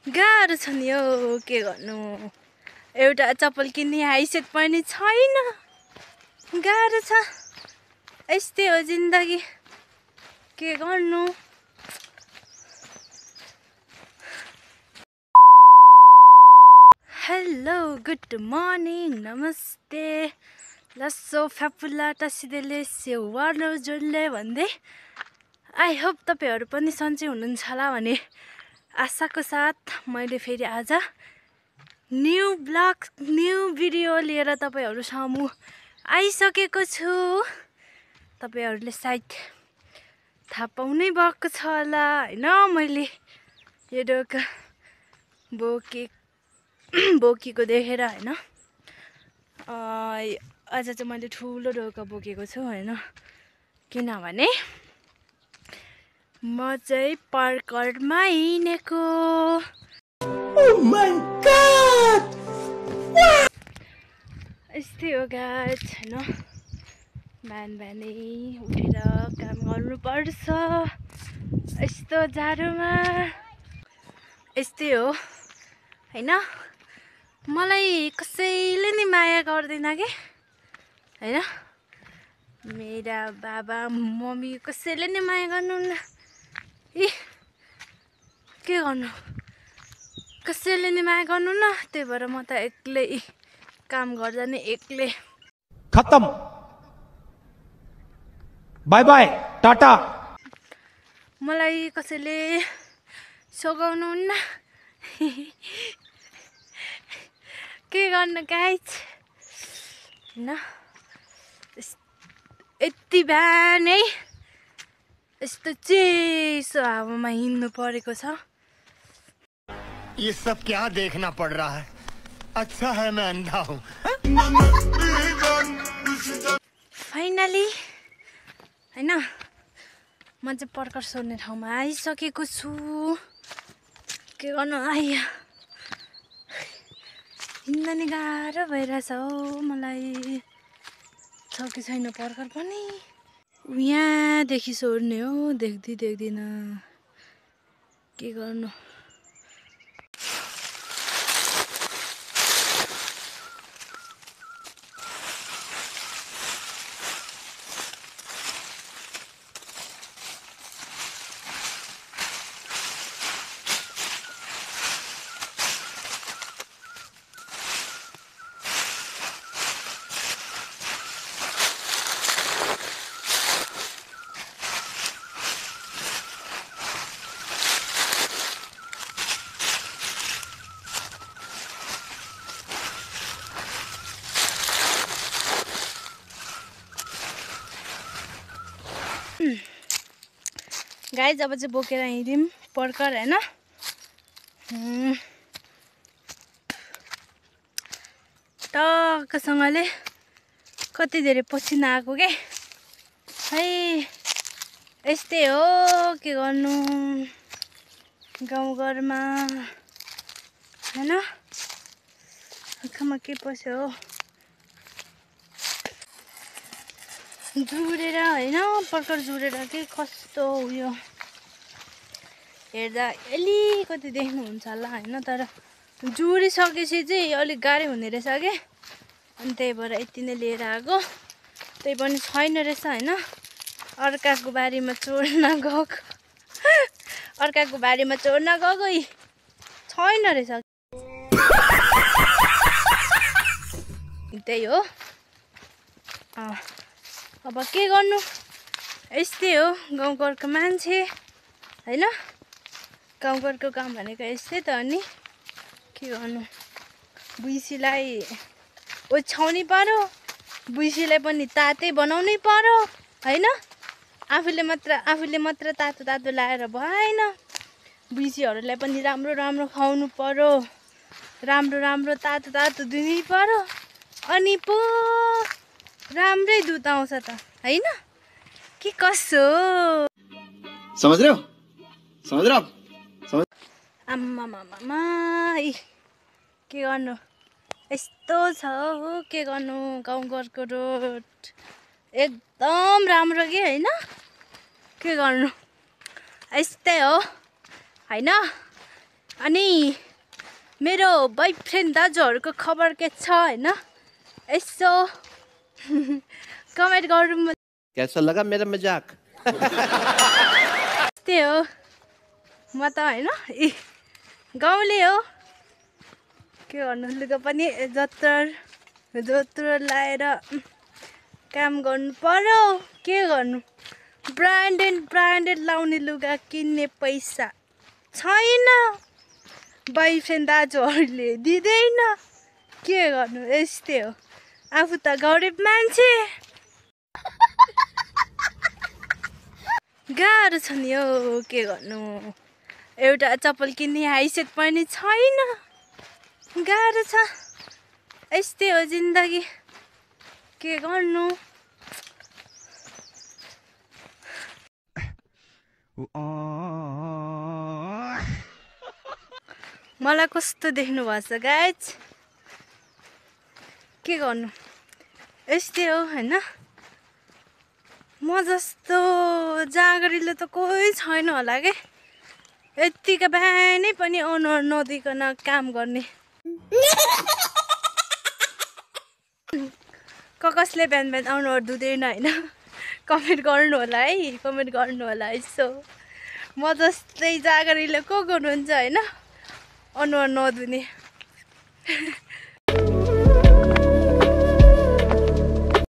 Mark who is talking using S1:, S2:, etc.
S1: गाह्रो छ नि यो के गर्नु एउटा चप्पल किन्ने हैसियत पनि छैन गाह्रो छ यस्तै हो जिन्दगी के गर्नु हेलो गुड मर्निङ नमस्ते लस्सो फ्यापुला टसिदेले सेवानो जोडले भन्दै आई होप तपाईहरु पनि सन्चै हुनुहुन्छ होला भने आशाको साथ मैले फेरि आज न्यू ब्लग न्यू भिडियो लिएर तपाईहरु सामु आइसकेको छु। तपाईहरुले सायद थाहा पाउनै भएको छ होला हैन मैले यो डोका बोकेको देखेर हैन आज चाहिँ मैले ठुलो डोका बोकेको छु हैन किनभने म चाहिँ पार्करमा हिँडेको। Oh my god! यस्तै हो गाइस हैन बिहानै उठेर काम गर्नुपर्छ यस्तो जाडोमा यस्तै हो हैन मलाई कसैले नि माया गर्दैन के हैन मेरा बाबा मम्मी कसैले नि माया गर्नुहुन्न इ के गर्नु कसैले नि माया गर्नुहुन्न त्यही भएर म त एक्लै काम गर्दा नि एक्लै
S2: खत्म बाय बाय टाटा
S1: मलाई कसैले सघाउनुहुन्न के गर्नु गाइस हैन यति बिहानै यस्तो चिसो हावामा हिँड्नु परेको छ।
S3: ये सब क्या देखना पड़ रहा है अच्छा है मैं अंधा हूँ।
S1: फाइनली हैन म चाहिँ पर्कर सोर्ने ठाउँमा आइसकेको छु के गर्नु आइया हिँड्न नि गाह्रो भइरहेछ हौ मलाई छ कि छैन पर्कर पनि यहाँदेखि सोर्ने हो देख्दिन के गर्नु गाइस अब चाहिँ बोकेर हिँड्यौँ पर्कर हैन टक्कसँगले कति धेरै पसिना आएको के है यस्तै हो के गर्नु गाउँघरमा हैन आँखामा के पस्यो हो जुरेर हैन पर्कर जुरेर के कस्तो उयो हेर्दा अलिकति देख्नुहुन्छ होला हैन तर जुरिसकेपछि चाहिँ अलिक गाह्रो हुने रहेछ के अनि त्यही भएर यति नै लिएर आएको त्यही पनि छैन रहेछ हैन अर्काको बारीमा चोर्न गएको अर्काको बारीमा चोर्न गएको छैन रहेछ त्यही हो अब के गर्नु यस्तै हो गाउँघरको मान्छे हैन गाउँघरको काम भनेको यस्तै त अनि के गर्नु बुइसीलाई ओछ्याउनै पर्यो बुइसीलाई पनि तातै बनाउनै पर्यो हैन आफूले मात्र तातो लाएर भएन बुइसीहरूलाई पनि राम्रो खुवाउनु पर्यो राम्रो तातो दिनै पर्यो अनि पो राम्रै दुध आउँछ त हैन के कसो
S4: समझ रहे हो
S1: आम्मा मामा के गर्नु यस्तो छ हो के गर्नु गाउँघरको रोड एकदम राम्रो के हैन के गर्नु यस्तै हो हैन अनि मेरो बोयफ्रेन्ड दाजुहरूको खबर के छ हैन यसो कमेन्ट गरौँ।
S5: कैसा लगा मेरा मजाक?
S1: त्यही हो म त हैन गाउँले हो के गर्नु लुगा पनि जत्रो लाएर काम गर्नु पर्यो के गर्नु ब्रान्डेड लाउने लुगा किन्ने पैसा छैन बोयफ्रेन्ड दाजुहरूले दिँदैन के गर्नु यस्तै हो आफू त गरिब मान्छे गाह्रो छ नि हो के गर्नु एउटा चप्पल किन्ने हैसियत पनि छैन गाह्रो छ यस्तै हो जिन्दगी के गर्नु मलाई कस्तो देख्नु भएको छ गाइज के गर्नु यस्तै हो हैन म जस्तो जाँगरीले त कोही छैन होला के यत्तिका बिहानै पनि अनुहार नदिकन काम गर्ने कसले बिहान अनुहार धुँदैन होइन कमेन्ट गर्नु होला है कमेन्ट गर्नु होला यसो म जस्तै जाँगरीले को गर्नुहुन्छ होइन अनुहार नधुने